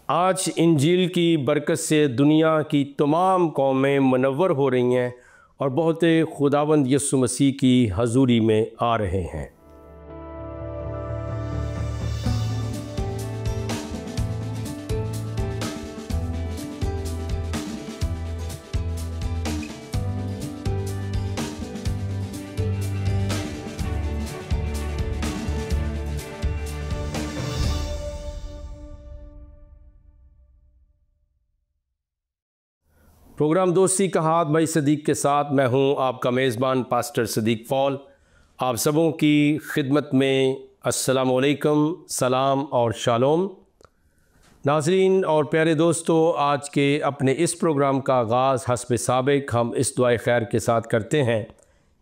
आज इंजील की बरकत से दुनिया की तमाम कौमें मुनव्वर हो रही हैं और बहुत खुदावंद यीशु मसीह की हजूरी में आ रहे हैं। प्रोग्राम दोस्ती का हाथ भाई सदीक के साथ मैं हूं आपका मेज़बान पास्टर सदीक फॉल। आप सबों की खिदमत में अस्सलामु अलैकुम, सलाम और शालोम। नाज़रीन और प्यारे दोस्तों, आज के अपने इस प्रोग्राम का आगाज़ हस्ब साबिक हम इस दुआए खैर के साथ करते हैं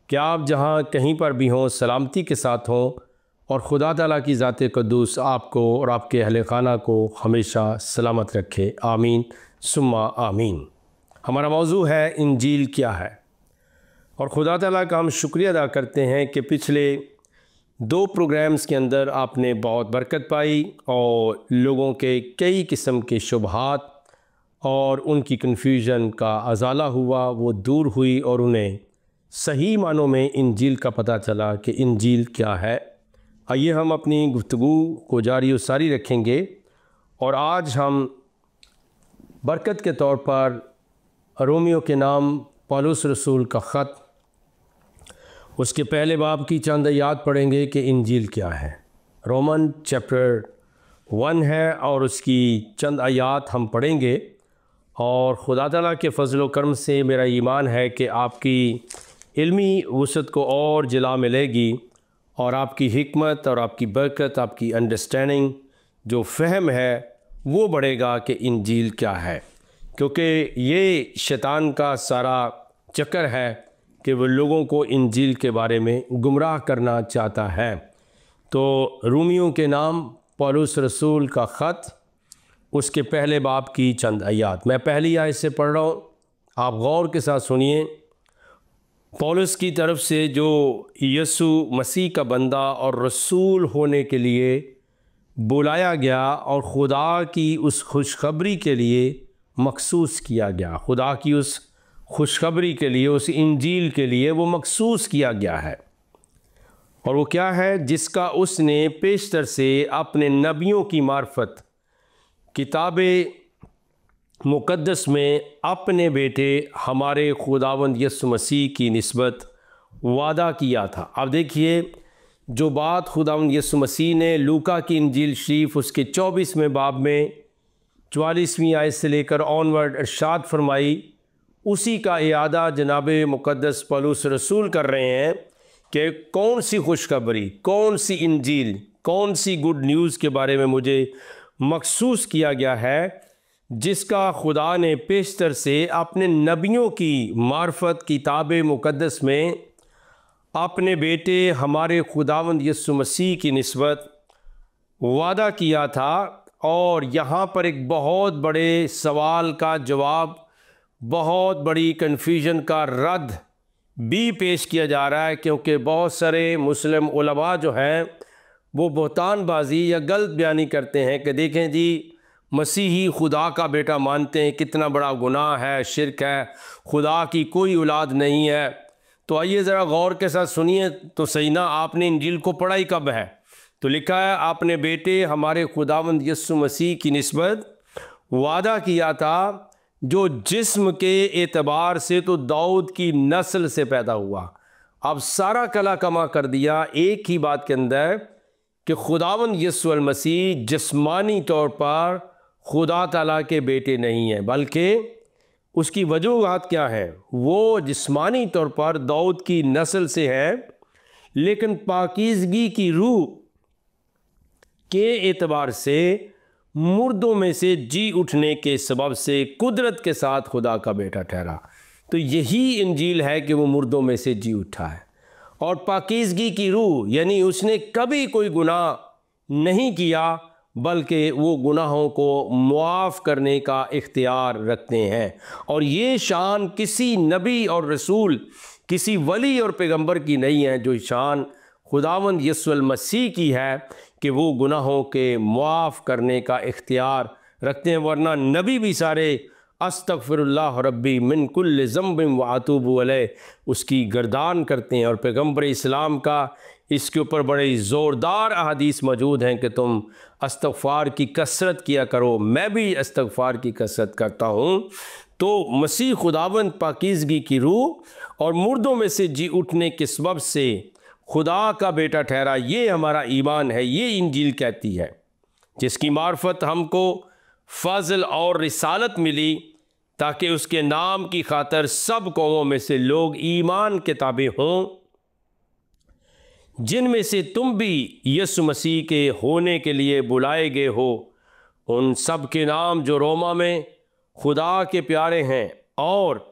कि आप जहां कहीं पर भी हों सलामती के साथ हों और खुदा ताला की ज़ात क़ुद्दूस आपको और आपके अहले खाना को हमेशा सलामत रखे। आमीन सुम्मा आमीन। हमारा मौजू है इंजील क्या है, और खुदा ताला का हम शुक्रिया अदा करते हैं कि पिछले 2 प्रोग्राम्स के अंदर आपने बहुत बरकत पाई और लोगों के कई किस्म के शुबहात और उनकी कन्फ्यूजन का अजाला हुआ, वो दूर हुई और उन्हें सही मानों में इंजील का पता चला कि इंजील क्या है। आइए हम अपनी गुफ्तगू को जारी व सारी रखेंगे और आज हम बरकत के तौर पर रोमियो के नाम पौलुस रसूल का ख़त, उसके पहले बाब की चंद आयात पढ़ेंगे कि इंजील क्या है। रोमन चैप्टर 1 है और उसकी चंद आयात हम पढ़ेंगे और खुदा ताला के फ़ज़ल व करम से मेरा ईमान है कि आपकी इल्मी वुसअत को और जला मिलेगी और आपकी हिकमत और आपकी बरकत, आपकी अंडरस्टैंडिंग, जो फ़हम है वो बढ़ेगा कि इंजील क्या है। क्योंकि ये शैतान का सारा चक्कर है कि वो लोगों को इंजील के बारे में गुमराह करना चाहता है। तो रोमियो के नाम पौलुस रसूल का ख़त, उसके पहले बाब की चंद आयात मैं पहली आयत से पढ़ रहा हूँ, आप गौर के साथ सुनिए। पौलुस की तरफ से जो यीशु मसीह का बंदा और रसूल होने के लिए बुलाया गया और खुदा की उस खुशखबरी के लिए मखसूस किया गया, खुदा की उस खुशखबरी के लिए, उस इंजील के लिए वो मखसूस किया गया है। और वो क्या है? जिसका उसने पेशतर से अपने नबियों की मार्फत किताबे मुक़द्दस में अपने बेटे हमारे खुदावंद यीशु मसीह की निस्बत वादा किया था। अब देखिए, जो बात खुदावंद यीशु मसीह ने लूका की इंजील शरीफ उसके 24वें बाब में 44वीं आयत से लेकर ऑनवर्ड इरशाद फरमाई, उसी का इयादा जनाब मुक़द्दस पौलुस रसूल कर रहे हैं कि कौन सी खुशखबरी, कौन सी इंजील, कौन सी गुड न्यूज़ के बारे में मुझे मखसूस किया गया है, जिसका खुदा ने पेशतर से अपने नबियों की मार्फत किताब मुक़द्दस में अपने बेटे हमारे खुदावंद यीशु मसीह की निस्बत वादा किया था। और यहाँ पर एक बहुत बड़े सवाल का जवाब, बहुत बड़ी कन्फ्यूजन का रद्द भी पेश किया जा रहा है, क्योंकि बहुत सारे मुस्लिम उलमा जो हैं वो बहतानबाजी या गलत बयानी करते हैं कि देखें जी, मसीही खुदा का बेटा मानते हैं, कितना बड़ा गुनाह है, शिरक है, खुदा की कोई औलाद नहीं है। तो आइए ज़रा गौर के साथ सुनिए तो सही ना, आपने इंजील को पढ़ा ही कब है? तो लिखा है, आपने बेटे हमारे खुदावंद यीशु मसीह की निस्बत वादा किया था, जो जिस्म के एतबार से तो दाऊद की नस्ल से पैदा हुआ। अब सारा कला कमा कर दिया एक ही बात के अंदर कि खुदावंद यीशु मसीह जिस्मानी तौर पर खुदा ताला के बेटे नहीं हैं, बल्कि उसकी वजूहात क्या है? वो जिस्मानी तौर पर दाऊद की नस्ल से है, लेकिन पाकीज़गी की रूह के एतबार से मुर्दों में से जी उठने के सबब से कुदरत के साथ खुदा का बेटा ठहरा। तो यही इंजील है कि वो मुर्दों में से जी उठा है। और पाकीज़गी की रूह यानी उसने कभी कोई गुनाह नहीं किया, बल्कि वो गुनाहों को मुआफ़ करने का इख्तियार रखते हैं। और ये शान किसी नबी और रसूल, किसी वली और पैगंबर की नहीं है, जो शान खुदावंद यीशु मसीह की है कि वो गुनाहों के मुआफ़ करने का इख्तियार रखते हैं, वरना नबी भी सारे अस्तगफिरुल्लाह रब्बी मिन कुल्लि ज़ंबिन व अतूबु अलैह उसकी गर्दान करते हैं। और पैगम्बर इस्लाम का इसके ऊपर बड़े ज़ोरदार अहादीस मौजूद हैं कि तुम इस्तग़फ़ार की कसरत किया करो। मैं भी इस्तग़फ़ार की कसरत करता हूँ। तो मसीह खुदावंद पाकीज़गी की रूह और मुर्दों में से जी उठने के सबब से खुदा का बेटा ठहरा, ये हमारा ईमान है। ये इंजील कहती है, जिसकी मार्फत हमको फ़ज़ल और रिसालत मिली, ताकि उसके नाम की खातर सब कौमों में से लोग ईमान के ताबे हों, जिनमें से तुम भी यीशु मसीह के होने के लिए बुलाए गए हो। उन सब के नाम जो रोमा में खुदा के प्यारे हैं और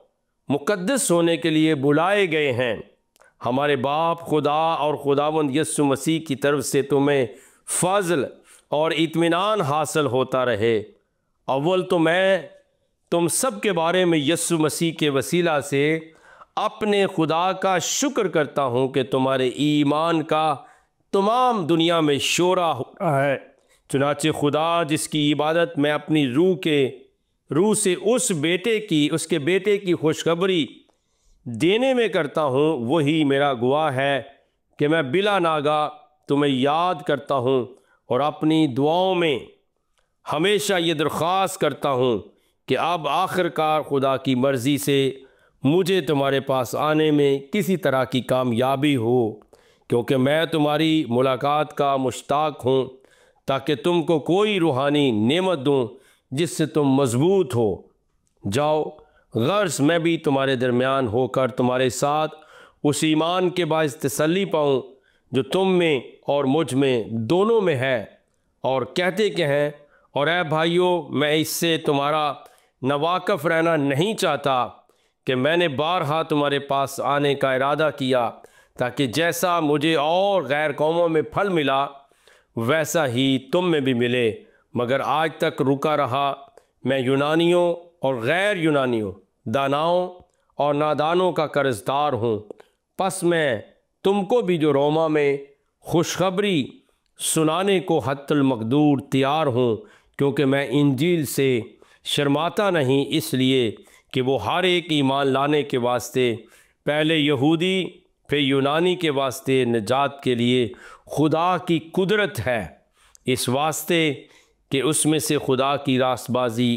मुक़द्दस होने के लिए बुलाए गए हैं। हमारे बाप खुदा और खुदावंद यीशु मसीह की तरफ से तुम्हें फ़ज़ल और इत्मीनान हासिल होता रहे। अव्वल तो मैं तुम सब के बारे में यीशु मसीह के वसीला से अपने खुदा का शुक्र करता हूँ कि तुम्हारे ईमान का तमाम दुनिया में शोरा हो रहा है। चुनाचे खुदा जिसकी इबादत मैं अपनी रूह से उसके बेटे की खुशखबरी देने में करता हूँ, वही मेरा गवाह है कि मैं बिला नागा तुम्हें याद करता हूँ और अपनी दुआओं में हमेशा ये दरख्वास्त करता हूँ कि अब आखिरकार खुदा की मर्ज़ी से मुझे तुम्हारे पास आने में किसी तरह की कामयाबी हो, क्योंकि मैं तुम्हारी मुलाकात का मुश्ताक हूँ, ताकि तुमको कोई रूहानी नेमत दूँ जिससे तुम मजबूत हो जाओ। गर्ज़ मैं भी तुम्हारे दरमियान होकर तुम्हारे साथ उस ईमान के बाइस तसल्ली पाऊँ जो तुम में और मुझ में दोनों में है। और कहते कि हैं, और ऐ भाइयों, मैं इससे तुम्हारा नवाकफ़ रहना नहीं चाहता कि मैंने बारहा तुम्हारे पास आने का इरादा किया, ताकि जैसा मुझे और गैर कौमों में फल मिला वैसा ही तुम में भी मिले। मगर आज तक रुका रहा। मैं यूनानियों और गैर यूनानियों, दानाओं और नादानों का कर्जदार हूँ। पस मैं तुमको भी जो रोमा में खुशखबरी सुनाने को हत्तुल मक़दूर तैयार हूँ, क्योंकि मैं इंजील से शर्माता नहीं, इसलिए कि वो हर एक ईमान लाने के वास्ते पहले यहूदी फिर यूनानी के वास्ते निजात के लिए खुदा की कुदरत है, इस वास्ते कि उसमें से खुदा की रास्तबाजी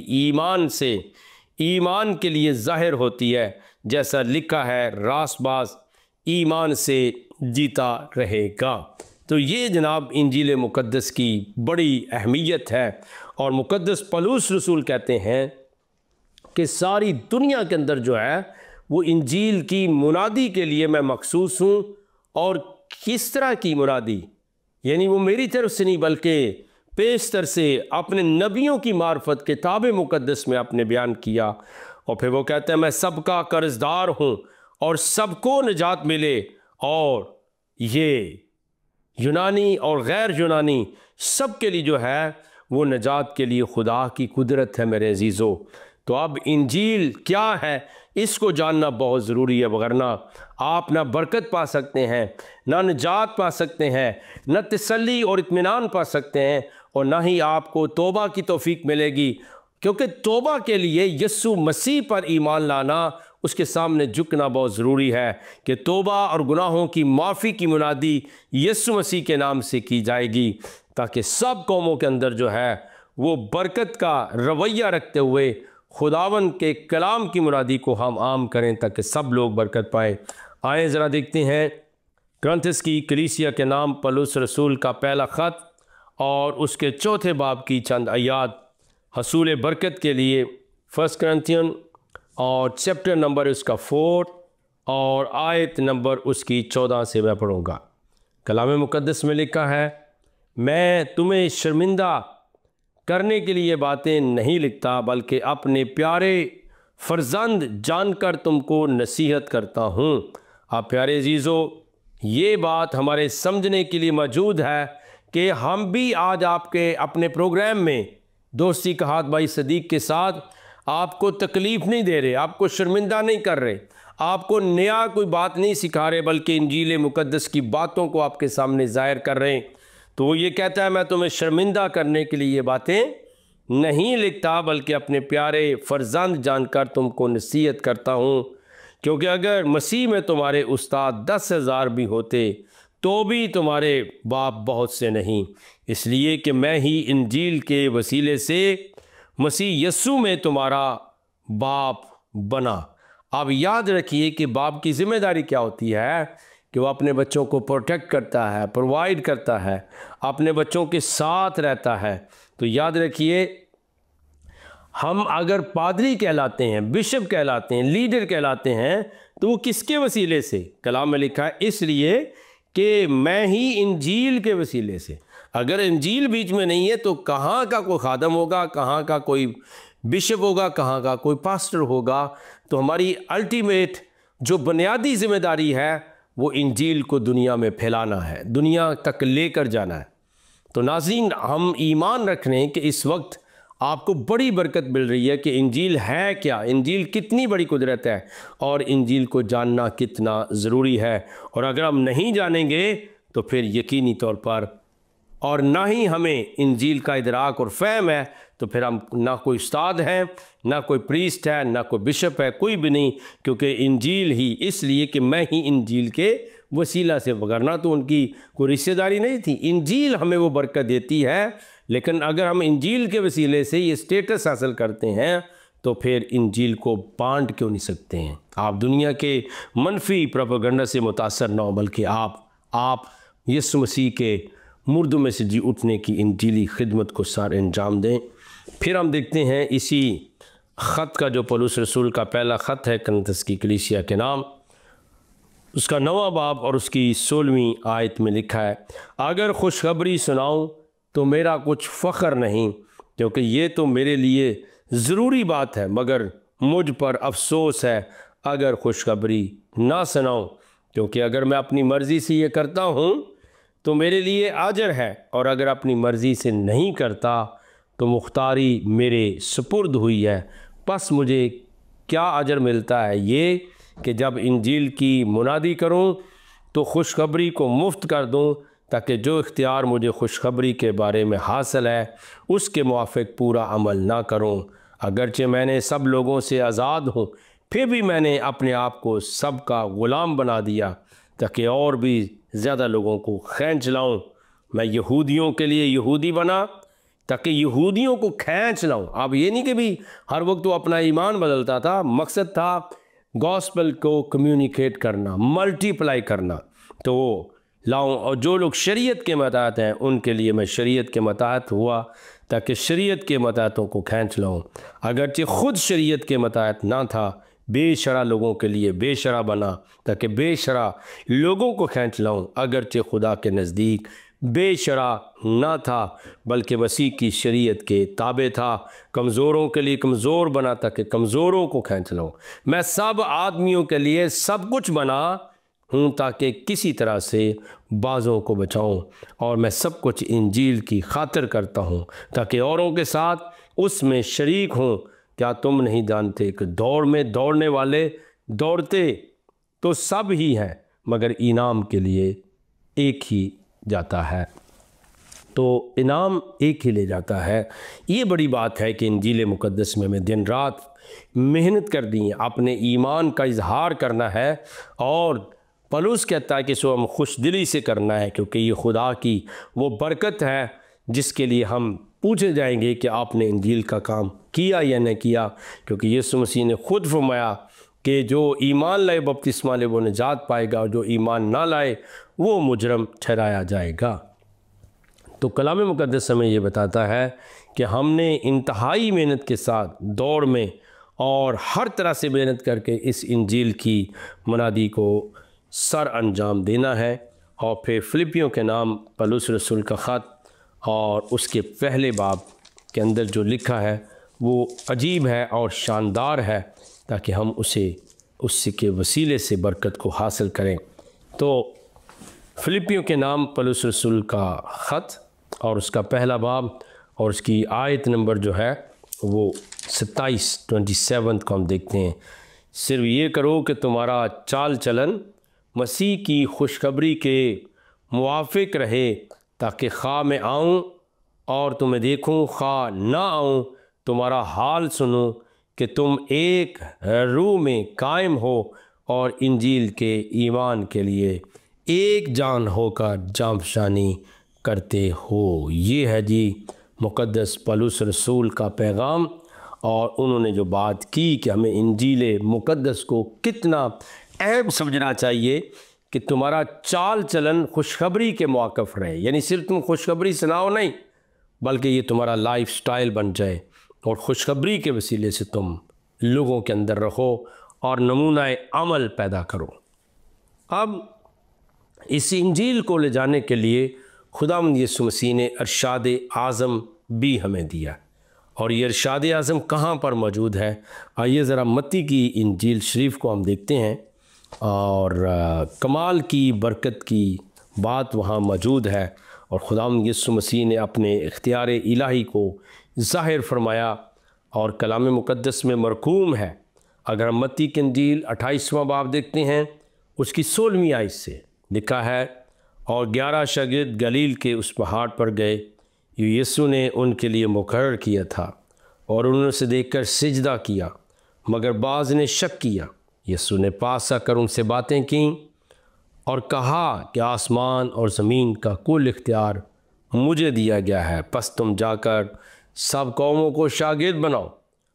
ईमान के लिए ज़ाहिर होती है, जैसा लिखा है, रास्तबाज ईमान से जीता रहेगा। तो ये जनाब इंजील मुक़द्दस की बड़ी अहमियत है। और मुक़द्दस पौलुस रसूल कहते हैं कि सारी दुनिया के अंदर जो है वो इंजील की मुनादी के लिए मैं मखसूस हूँ। और किस तरह की मुनादी, यानी वो मेरी तरफ से नहीं बल्कि पेशतर से अपने नबियों की मार्फत किताब मुक़द्दस में आपने बयान किया। और फिर वो कहते हैं, मैं सबका कर्जदार हूँ और सबको निजात मिले। और ये यूनानी और गैर यूनानी सब के लिए जो है वो निजात के लिए खुदा की कुदरत है मेरे अजीज़ों। तो अब इंजील क्या है इसको जानना बहुत ज़रूरी है, वरना आप ना बरकत पा सकते हैं, ना निजात पा सकते हैं, न तसल्ली और इत्मीनान पा सकते हैं, और ना ही आपको तौबा की तौफीक मिलेगी। क्योंकि तौबा के लिए यीशु मसीह पर ईमान लाना, उसके सामने झुकना बहुत ज़रूरी है कि तौबा और गुनाहों की माफ़ी की मुनादी यीशु मसीह के नाम से की जाएगी, ताकि सब कौमों के अंदर जो है वो बरकत का रवैया रखते हुए खुदावन के कलाम की मुरादी को हम आम करें, ताकि सब लोग बरकत पाएँ। आए ज़रा देखते हैं कुरिन्थियों की कलीसिया के नाम पौलुस रसूल का पहला ख़त और उसके चौथे बाब की चंद आयात हसूल बरकत के लिए। 1 कुरिन्थियन और चैप्टर नंबर उसका 4 और आयत नंबर उसकी 14 से मैं पढ़ूँगा। कलाम मुक़द्दस में लिखा है, मैं तुम्हें शर्मिंदा करने के लिए बातें नहीं लिखता, बल्कि अपने प्यारे फर्जंद जानकर तुमको नसीहत करता हूँ। आप प्यारे अजीज़ों, ये बात हमारे समझने के लिए मौजूद है कि हम भी आज आपके अपने प्रोग्राम में दोस्ती का हाथ भाई सदीक के साथ आपको तकलीफ़ नहीं दे रहे, आपको शर्मिंदा नहीं कर रहे, आपको नया कोई बात नहीं सिखा रहे, बल्कि इंजील मुक़द्दस की बातों को आपके सामने ज़ाहिर कर रहे हैं। तो वो ये कहता है, मैं तुम्हें शर्मिंदा करने के लिए ये बातें नहीं लिखता, बल्कि अपने प्यारे फर्जंद जानकर तुमको नसीहत करता हूँ, क्योंकि अगर मसीह में तुम्हारे उस्ताद 10,000 भी होते तो भी तुम्हारे बाप बहुत से नहीं, इसलिए कि मैं ही इंजील के वसीले से मसीह यस्सु में तुम्हारा बाप बना। अब याद रखिए कि बाप की ज़िम्मेदारी क्या होती है कि वो अपने बच्चों को प्रोटेक्ट करता है, प्रोवाइड करता है, अपने बच्चों के साथ रहता है। तो याद रखिए, हम अगर पादरी कहलाते हैं, बिशप कहलाते हैं, लीडर कहलाते हैं, तो वो किसके वसीले से? कलाम में लिखा है इसलिए कि मैं ही इंजील के वसीले से। अगर इंजील बीच में नहीं है तो कहाँ का कोई खादम होगा, कहाँ का कोई बिशप होगा, कहाँ का कोई पास्टर होगा। तो हमारी अल्टीमेट जो बुनियादी जिम्मेदारी है वो इंजील को दुनिया में फैलाना है, दुनिया तक लेकर जाना है। तो नाज़रीन, हम ईमान रख रहे हैं कि इस वक्त आपको बड़ी बरकत मिल रही है कि इंजील है क्या, इंजील कितनी बड़ी कुदरत है और इंजील को जानना कितना ज़रूरी है। और अगर हम नहीं जानेंगे तो फिर यकीनी तौर पर, और ना ही हमें इंजील का इदराक और फ़हम है, तो फिर हम ना कोई उस्ताद हैं, ना कोई प्रीस्ट है, ना कोई बिशप है, कोई भी नहीं, क्योंकि इंजील ही, इसलिए कि मैं ही इंजील के वसीला से, वगरना तो उनकी कोई रिश्तेदारी नहीं थी। इंजील हमें वो बरकत देती है, लेकिन अगर हम इंजील के वसीले से ये स्टेटस हासिल करते हैं तो फिर इंजील को बांट क्यों नहीं सकते हैं। आप दुनिया के मनफी प्रोपेगेंडा से मुतासर ना हो, बल्कि आप यीशु मसीह के मुर्दों में से जी उठने की इंजीली खिदमत को सार अंजाम दें। फिर हम देखते हैं इसी ख़त का, जो पौलुस रसूल का पहला ख़त है कुरिन्थियों की कलीसिया के नाम, उसका 9वां बाब और उसकी 16वीं आयत में लिखा है, अगर खुशखबरी सुनाऊं तो मेरा कुछ फ़ख्र नहीं, क्योंकि ये तो मेरे लिए ज़रूरी बात है, मगर मुझ पर अफसोस है अगर खुशखबरी ना सुनाऊं, क्योंकि अगर मैं अपनी मर्ज़ी से ये करता हूँ तो मेरे लिए अजर है, और अगर अपनी मर्ज़ी से नहीं करता तो मुख्तारी मेरे सुपुर्द हुई है। बस मुझे क्या अजर मिलता है, ये कि जब इंजील की मुनादी करूं तो खुशखबरी को मुफ्त कर दूं, ताकि जो इख्तियार मुझे खुशखबरी के बारे में हासिल है उसके मुआफ़िक पूरा अमल ना करूं। अगरचे मैंने सब लोगों से आज़ाद हूं, फिर भी मैंने अपने आप को सब का ग़ुलाम बना दिया, ताकि और भी ज़्यादा लोगों को खींच लाऊं। मैं यहूदियों के लिए यहूदी बना ताकि यहूदियों को खींच लाऊं। अब ये नहीं कि भी हर वक्त वो अपना ईमान बदलता था, मकसद था गॉस्पेल को कम्युनिकेट करना, मल्टीप्लाई करना, तो लाऊं। और जो लोग शरीयत के मताहत हैं उनके लिए मैं शरीयत के मताहत हुआ, ताकि शरीयत के मताहतों को खींच लाऊं। अगरचे ख़ुद शरीयत के मताहत ना था, बेशरा लोगों के लिए बेशरा बना, ताकि बेशरा लोगों को खींच लाऊं। अगरचे खुदा के नज़दीक बेशरा ना था, बल्कि मसीह की शरीयत के ताबे था। कमज़ोरों के लिए कमज़ोर बना, ताकि कमज़ोरों को खींच लाऊं। मैं सब आदमियों के लिए सब कुछ बना हूँ, ताकि किसी तरह से बाज़ों को बचाऊँ, और मैं सब कुछ इंजील की खातिर करता हूँ, ताकि औरों के साथ उसमें शरीक हूँ। क्या तुम नहीं जानते कि दौड़ में दौड़ने वाले दौड़ते तो सब ही हैं, मगर इनाम के लिए एक ही जाता है, तो इनाम एक ही ले जाता है। ये बड़ी बात है कि इंजील मुक़द्दस में मैं दिन रात मेहनत कर दी है, अपने ईमान का इजहार करना है, और पौलुस कहता है कि इसको हम खुश दिली से करना है, क्योंकि ये खुदा की वो बरकत है जिसके लिए हम पूछे जाएंगे कि आपने इंजील का काम किया या नहीं किया। क्योंकि यीशु मसीह ने खुद फरमाया कि जो ईमान लाए बपतिस्मा ले वो निजात पाएगा, और जो ईमान ना लाए वो मुजरम ठहराया जाएगा। तो कलाम मुक़द्दस हमें ये बताता है कि हमने इंतहाई मेहनत के साथ दौड़ में और हर तरह से मेहनत करके इस इंजील की मुनादी को सर अंजाम देना है। और फिर फिलिपियों के नाम पौलुस रसूल का ख़त और उसके पहले बाब के अंदर जो लिखा है वो अजीब है और शानदार है, ताकि हम उसी के वसीले से बरकत को हासिल करें। तो फिलिपियों के नाम पौलुस रसूल का ख़त और उसका पहला बाब और उसकी आयत नंबर जो है वो 27 को हम देखते हैं। सिर्फ ये करो कि तुम्हारा चाल चलन मसीह की खुशखबरी के मुआफ़िक रहे, ताकि खा मैं आऊँ और तुम्हें देखूं, खा ना आऊं, तुम्हारा हाल सुनूं कि तुम एक रूह में कायम हो और इंजील के ईमान के लिए एक जान होकर जांफशानी करते हो। ये है जी मुक़द्दस पौलुस रसूल का पैगाम। और उन्होंने जो बात की कि हमें इंजील मुक़द्दस को कितना अहम समझना चाहिए कि तुम्हारा चाल चलन खुशखबरी के मौक़िफ़ रहे, यानी सिर्फ तुम खुशखबरी सुनाओ नहीं, बल्कि ये तुम्हारा लाइफ स्टाइल बन जाए और खुशखबरी के वसीले से तुम लोगों के अंदर रहो और नमूना अमल पैदा करो। अब इस इंजील को ले जाने के लिए खुदावंद यीशु मसीह ने इरशाद आज़म भी हमें दिया। और ये इरशाद आज़म कहाँ पर मौजूद है? आइए ज़रा मत्ती की इंजील शरीफ को हम देखते हैं और कमाल की बरकत की बात वहाँ मौजूद है। और खुदावंद यीशु मसीह ने अपने इख्तियार इलाही को ज़ाहिर फरमाया और कलाम मुक़द्दस में मरकूम है। अगर हम मत्ती की इंजील 28वां बाब देखते हैं, उसकी 16वीं आयत से लिखा है, और 11 शागिर्द गलील के उस पहाड़ पर गए यीशु ने उनके लिए मुकर्रर किया था, और उन्होंने उसे देखकर सिजदा किया, मगर बाज़ ने शक किया। यीशु ने पास आकर उनसे बातें की और कहा कि आसमान और ज़मीन का कुल इख्तियार मुझे दिया गया है, बस तुम जाकर सब कौमों को शागिर्द बनाओ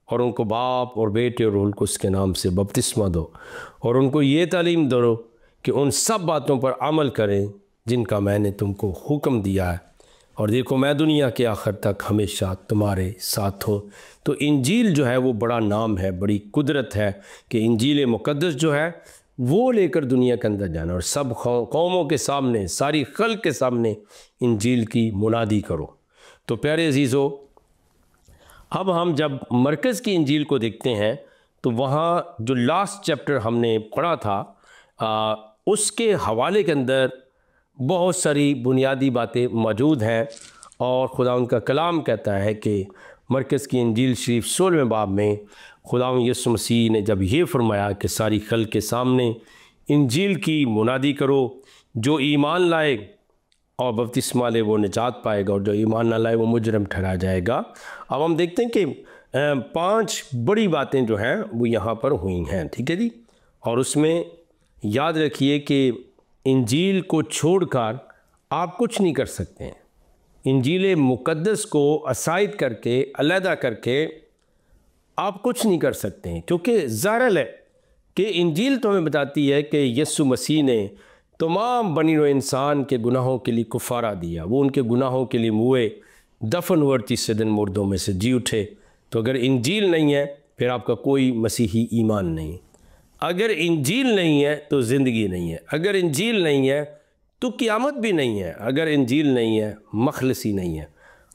और उनको बाप और बेटे और रूह कुद्स के नाम से बपतिस्मा दो, और उनको ये तालीम दो कि उन सब बातों पर अमल करें जिनका मैंने तुमको हुक्म दिया है, और देखो मैं दुनिया के आखिर तक हमेशा तुम्हारे साथ हो। तो इंजील जो है वो बड़ा नाम है, बड़ी कुदरत है कि इंजील मुक़द्दस जो है वो लेकर दुनिया के अंदर जाना और सब कौमों के सामने, सारी खल्क़ के सामने इंजील की मुनादी करो। तो प्यारे अजीज़ों, अब हम जब मरकज़ की इंजील को देखते हैं तो वहाँ जो लास्ट चैप्टर हमने पढ़ा था उसके हवाले के अंदर बहुत सारी बुनियादी बातें मौजूद हैं। और खुदा उनका कलाम कहता है कि मरकज़ की इंजील शरीफ 16वें बाब में खुदा यीशु मसीह ने जब ये फरमाया कि सारी खल्क़ के सामने इंजील की मुनादी करो, जो ईमान लाए और बपतिस्मा ले वो निजात पाएगा, और जो ईमान ना लाए वो मुजरम ठहराया जाएगा। अब हम देखते हैं कि 5 बड़ी बातें जो हैं वो यहाँ पर हुई हैं, ठीक है जी। और उसमें याद रखिए कि इंजील को छोड़कर आप कुछ नहीं कर सकते हैं। इंजील मुक़द्दस को असाइड करके, अलहदा करके आप कुछ नहीं कर सकते हैं, क्योंकि ज़ाहिर है कि इंजील तो हमें बताती है कि यीशु मसीह ने तमाम बनी हुए इंसान के गुनाहों के लिए कुफारा दिया, वो उनके गुनाहों के लिए मुए, दफन हुए, तीसरे दिन मुर्दों में से जी उठे। तो अगर इंजील नहीं है फिर आपका कोई मसीही ईमान नहीं। अगर इंजील नहीं है तो ज़िंदगी नहीं है। अगर इंजील नहीं है तो क़यामत भी नहीं है। अगर इंजील नहीं है मखलसी नहीं है।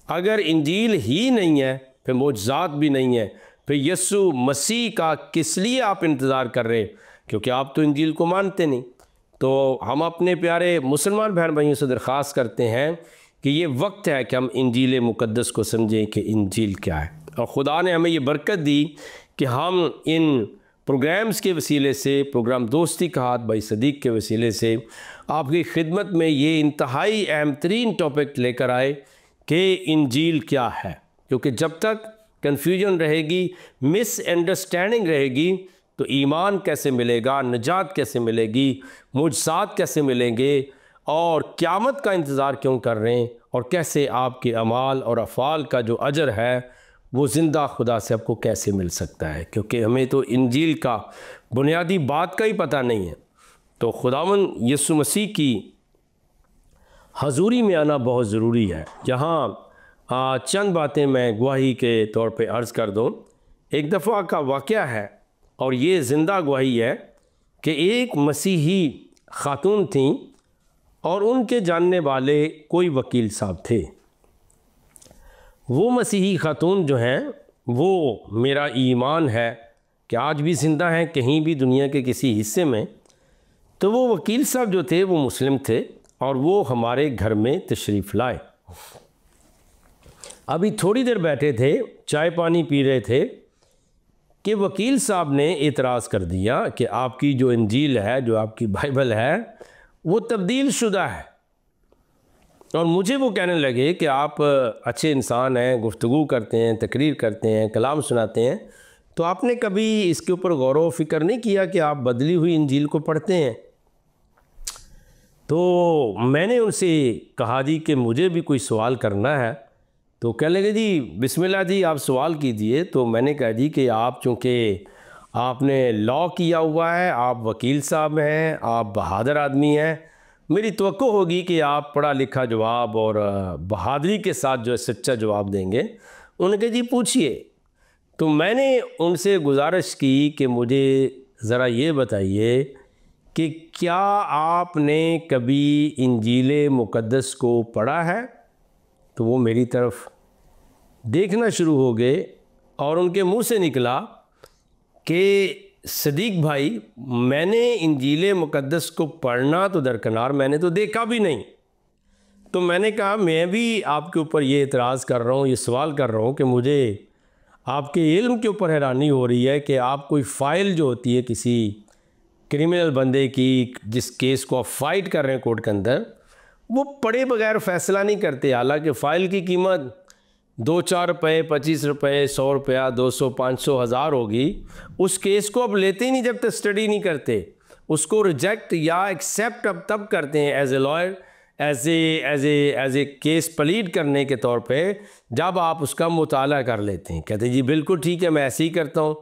अगर इंजील ही नहीं है फिर मौजज़ात भी नहीं है। फिर यीशु मसीह का किस लिए आप इंतज़ार कर रहे हैं? क्योंकि आप तो इंजील को मानते नहीं। तो हम अपने प्यारे मुसलमान बहन भाइयों से दरख्वास्त करते हैं कि ये वक्त है कि हम इंजील मुक़द्दस को समझें कि इंजील क्या है। और ख़ुदा ने हमें ये बरकत दी कि हम इन प्रोग्राम्स के वसीले से, प्रोग्राम दोस्ती का हाथ भाई सदीक़ के वसीले से आपकी खिदमत में ये इंतहाई अहम तरीन टॉपिक लेकर आए कि इंजील क्या है। क्योंकि जब तक कन्फ्यूजन रहेगी, मिसअंडरस्टैंडिंग रहेगी, तो ईमान कैसे मिलेगा, निजात कैसे मिलेगी, मुझसात कैसे मिलेंगे, और क़यामत का इंतज़ार क्यों कर रहे हैं, और कैसे आपके अमाल और अफ़ाल का जो अजर है वो ज़िंदा खुदा से आपको कैसे मिल सकता है। क्योंकि हमें तो इंजील का बुनियादी बात का ही पता नहीं है। तो खुदावंद यीशु मसीह की हजूरी में आना बहुत ज़रूरी है। जहाँ चंद बातें मैं गवाही के तौर पे अर्ज़ कर दूँ। एक दफ़ा का वाक़या है और ये ज़िंदा गवाही है कि एक मसीही ख़ातून थी और उनके जानने वाले कोई वकील साहब थे। वो मसीही ख़ातून जो हैं वो मेरा ईमान है कि आज भी ज़िंदा हैं कहीं भी दुनिया के किसी हिस्से में। तो वो वकील साहब जो थे वो मुस्लिम थे और वो हमारे घर में तशरीफ़ लाए। अभी थोड़ी देर बैठे थे, चाय पानी पी रहे थे कि वकील साहब ने एतराज़ कर दिया कि आपकी जो इंजील है, जो आपकी बाइबल है, वो तब्दील शुदा है। और मुझे वो कहने लगे कि आप अच्छे इंसान हैं, गुफ्तगू करते हैं, तकरीर करते हैं, कलाम सुनाते हैं, तो आपने कभी इसके ऊपर गौर व फिक्र नहीं किया कि आप बदली हुई इंजील को पढ़ते हैं? तो मैंने उनसे कहा जी कि मुझे भी कोई सवाल करना है। तो कहने लगे जी बिस्मिल्लाह जी, आप सवाल कीजिए। तो मैंने कहा जी कि आप चूँकि आपने लॉ किया हुआ है, आप वकील साहब हैं, आप बहादुर आदमी हैं, मेरी तवक्को होगी कि आप पढ़ा लिखा जवाब और बहादुरी के साथ जो है सच्चा जवाब देंगे। उन्होंने कहा जी पूछिए। तो मैंने उनसे गुजारिश की कि मुझे ज़रा ये बताइए कि क्या आपने कभी इंजील मुक़द्दस को पढ़ा है? तो वो मेरी तरफ देखना शुरू हो गए और उनके मुंह से निकला कि सदीक भाई, मैंने इंजील मुक़द्दस को पढ़ना तो दरकिनार, मैंने तो देखा भी नहीं। तो मैंने कहा मैं भी आपके ऊपर ये इतराज़ कर रहा हूँ, ये सवाल कर रहा हूँ कि मुझे आपके इल्म के ऊपर हैरानी हो रही है कि आप कोई फ़ाइल जो होती है किसी क्रिमिनल बंदे की, जिस केस को आप फाइट कर रहे हैं कोर्ट के अंदर, वो पढ़े बगैर फ़ैसला नहीं करते। हालांकि फ़ाइल की कीमत 2-4 रुपये, 25 रुपये, 100 रुपया, 200, 500, 1000 होगी। उस केस को अब लेते ही नहीं जब तक स्टडी नहीं करते। उसको रिजेक्ट या एक्सेप्ट अब तब करते हैं as a lawyer, as a case plead करने के तौर पे, जब आप उसका मुताला कर लेते हैं। कहते जी बिल्कुल ठीक है, मैं ऐसे ही करता हूँ।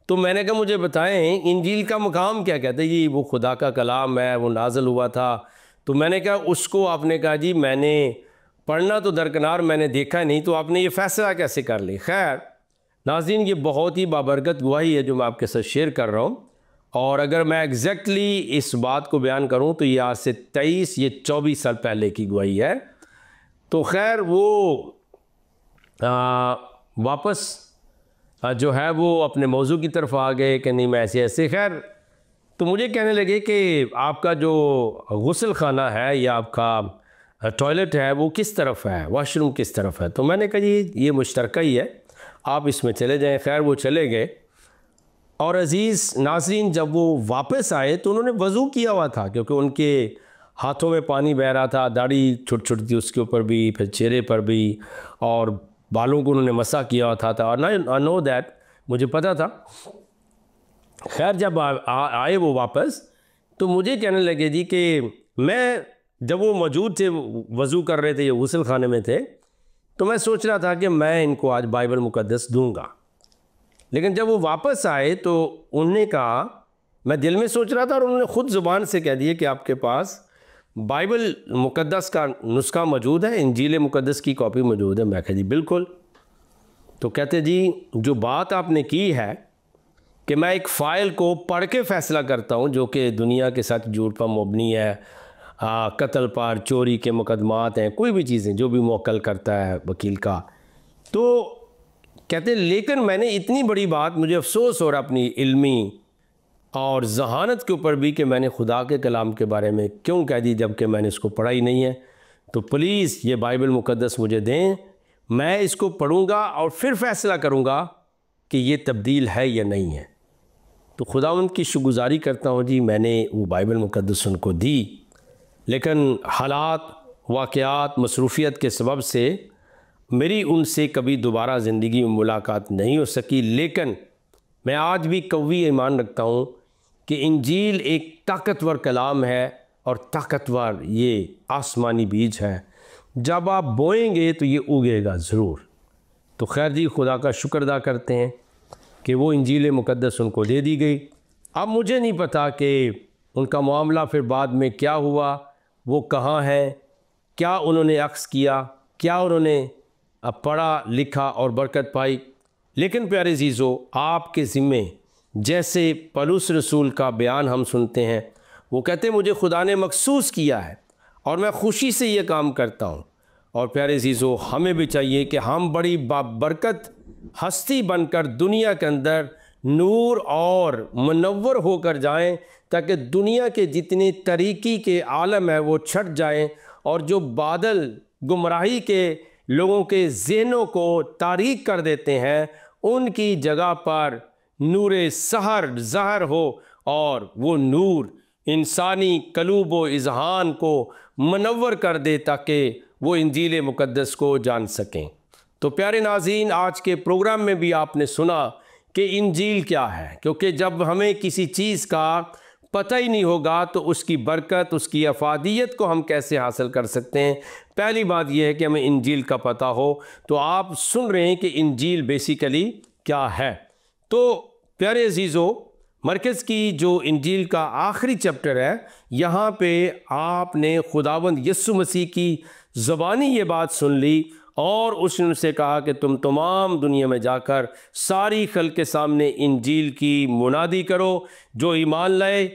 तो मैंने कहा मुझे बताएं इंजील का मकाम क्या? कहते जी वो खुदा का कलाम है, वो नाज़िल हुआ था। तो मैंने कहा उसको, आपने कहा जी मैंने पढ़ना तो दरकिनार, मैंने देखा नहीं, तो आपने ये फ़ैसला कैसे कर ली? खैर नाज़रीन, ये बहुत ही बाबरकत गवाही है जो मैं आपके साथ शेयर कर रहा हूँ। और अगर मैं एग्जैक्टली इस बात को बयान करूँ तो ये आज से 24 साल पहले की गवाही है। तो खैर वो वापस जो है वो अपने मौजू की तरफ आ गए कि नहीं मैं ऐसे ऐसे। खैर तो मुझे कहने लगे कि आपका जो गुस्ल खाना है या आपका टॉयलेट है वो किस तरफ है, वॉशरूम किस तरफ है? तो मैंने कहा जी ये मुश्तरका ही है, आप इसमें चले जाएं। खैर वो चले गए और अज़ीज़ नाज़रीन जब वो वापस आए तो उन्होंने वज़ू किया हुआ था, क्योंकि उनके हाथों में पानी बह रहा था, दाढ़ी छोटी छोटी थी उसके ऊपर भी, फिर चेहरे पर भी, और बालों को उन्होंने मसा किया हुआ था। और आई नो दैट, मुझे पता था। खैर जब आए वो वापस, तो मुझे कहने लगे जी कि मैं, जब वो मौजूद थे, वज़ू कर रहे थे, ये गुस्ल खाने में थे, तो मैं सोच रहा था कि मैं इनको आज बाइबल मुक़द्दस दूंगा। लेकिन जब वो वापस आए तो उन्होंने कहा, मैं दिल में सोच रहा था और उन्होंने ख़ुद ज़ुबान से कह दिया कि आपके पास बाइबल मुक़द्दस का नुस्खा मौजूद है, इंजील मुक़द्दस की कॉपी मौजूद है? मैं कहा जी बिल्कुल। तो कहते जी जो बात आपने की है कि मैं एक फ़ाइल को पढ़ के फ़ैसला करता हूँ जो कि दुनिया के साथ झूठ पर मबनी है, कत्ल पर, चोरी के मुकदमात हैं, कोई भी चीज़ें जो भी मौक्कल करता है वकील का, तो कहते लेकिन मैंने इतनी बड़ी बात, मुझे अफसोस हो रहा अपनी इल्मी और जहानत के ऊपर भी कि मैंने खुदा के कलाम के बारे में क्यों कह दी जबकि मैंने इसको पढ़ा ही नहीं है। तो प्लीज़ ये बाइबल मुक़द्दस मुझे दें, मैं इसको पढ़ूँगा और फिर फ़ैसला करूँगा कि ये तब्दील है या नहीं है। तो खुदावंद की शुक्रगुज़ारी करता हूँ जी, मैंने वो बाइबल मुक़द्दस उनको दी, लेकिन हालात, वाक़यात, मसरूफ़ियत के सबब से मेरी उनसे कभी दोबारा ज़िंदगी में मुलाकात नहीं हो सकी। लेकिन मैं आज भी कवी ईमान रखता हूँ कि इंजील एक ताकतवर कलाम है और ताकतवर ये आसमानी बीज है, जब आप बोएंगे तो ये उगेगा ज़रूर। तो खैर जी खुदा का शुक्र अदा करते हैं कि वो इंजील मुक़द्दस उनको दे दी गई। अब मुझे नहीं पता कि उनका मामला फिर बाद में क्या हुआ, वो कहाँ हैं, क्या उन्होंने अक्स किया, क्या उन्होंने पढ़ा लिखा और बरकत पाई। लेकिन प्यारे अज़ीज़ों, आपके ज़िम्मे जैसे पौलुस रसूल का बयान हम सुनते हैं, वो कहते हैं मुझे खुदा ने मखसूस किया है और मैं खुशी से ये काम करता हूँ। और प्यारे अज़ीज़ों, हमें भी चाहिए कि हम बड़ी बाबरकत हस्ती बनकर दुनिया के अंदर नूर और मुनव्वर होकर जाएं, ताकि दुनिया के जितने तरीक़ी के आलम है वो छट जाएं और जो बादल गुमराही के लोगों के ज़हनों को तारीक कर देते हैं, उनकी जगह पर नूरे सहर ज़हर हो और वो नूर इंसानी कलूब व इज़हान को मुनव्वर कर दे, ताकि वो इंजील मुक़द्दस को जान सकें। तो प्यारे नाज़रीन, आज के प्रोग्राम में भी आपने सुना कि इंजील क्या है, क्योंकि जब हमें किसी चीज़ का पता ही नहीं होगा तो उसकी बरकत, उसकी अफादियत को हम कैसे हासिल कर सकते हैं। पहली बात यह है कि हमें इंजील का पता हो। तो आप सुन रहे हैं कि इंजील बेसिकली क्या है। तो प्यारे अजीज़ों, मरकज़ की जो इंजील का आखिरी चैप्टर है, यहाँ पे आपने खुदावंद यीशु मसीह की ज़बानी ये बात सुन ली और उसने उनसे कहा कि तुम तमाम दुनिया में जाकर सारी खल्क़ के सामने इंजील की मुनादी करो। जो ईमान लाए,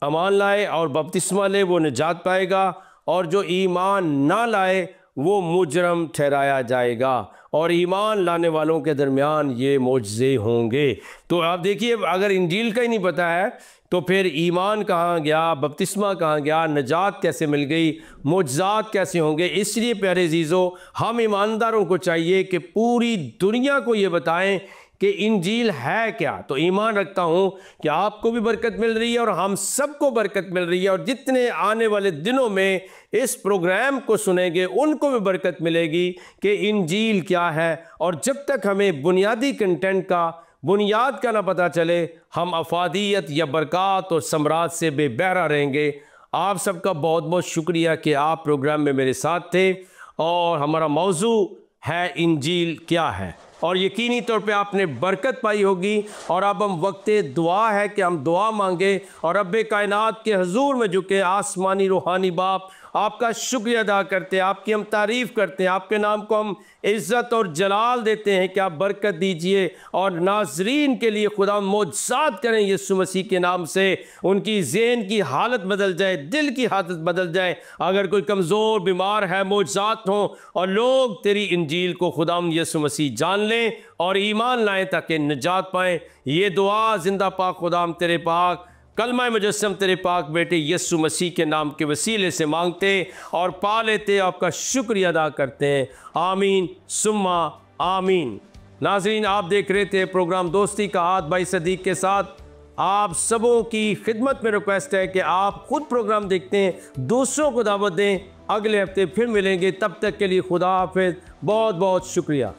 अमान लाए और बपतिस्मा ले वो निजात पाएगा, और जो ईमान ना लाए वो मुजरम ठहराया जाएगा। और ईमान लाने वालों के दरमियान ये मोजज़े होंगे। तो आप देखिए, अगर इंजील का ही नहीं पता है तो फिर ईमान कहाँ गया, बपतिस्मा कहाँ गया, निजात कैसे मिल गई, मोजज़ात कैसे होंगे। इसलिए प्यारे अज़ीज़ों, हम ईमानदारों को चाहिए कि पूरी दुनिया को ये बताएं कि इंजील है क्या। तो ईमान रखता हूँ कि आपको भी बरकत मिल रही है और हम सबको बरकत मिल रही है, और जितने आने वाले दिनों में इस प्रोग्राम को सुनेंगे उनको भी बरकत मिलेगी कि इंजील क्या है। और जब तक हमें बुनियादी कंटेंट का, बुनियाद का ना पता चले, हम अफादियत या बरक़ात और समरात से बेबहरा रहेंगे। आप सबका बहुत बहुत शुक्रिया कि आप प्रोग्राम में मेरे साथ थे, और हमारा मौजू है इंजील क्या है। और यकीनी तौर पे आपने बरकत पाई होगी। और अब हम वक्त दुआ है कि हम दुआ मांगे और रब्बे कायनात के हुजूर में झुके। आसमानी रूहानी बाप, आपका शुक्रिया अदा करते हैं, आपकी हम तारीफ़ करते हैं, आपके नाम को हम इज़्ज़त और जलाल देते हैं कि आप बरकत दीजिए। और नाज़रीन के लिए खुदा मोजज़ात करें यीशु मसीह के नाम से, उनकी ज़हन की हालत बदल जाए, दिल की हालत बदल जाए। अगर कोई कमज़ोर बीमार है, मोजज़ात हों और लोग तेरी इंजील को खुदा यीशु मसीह जान लें और ईमान लाएँ ताकि निजात पाएँ। ये दुआ जिंदा पाक खुदा तेरे पाक कलमा मुजस्सम तेरे पाक बेटे यीशु मसीह के नाम के वसीले से मांगते और पा लेते, आपका शुक्रिया अदा करते हैं। आमीन सुम्मा आमीन। नाज़रीन, आप देख रहे थे प्रोग्राम दोस्ती का हाथ भाई सदीक के साथ। आप सबों की खिदमत में रिक्वेस्ट है कि आप खुद प्रोग्राम देखते हैं, दूसरों को दावत दें। अगले हफ्ते फिर मिलेंगे, तब तक के लिए खुदा हाफिज़। बहुत बहुत शुक्रिया।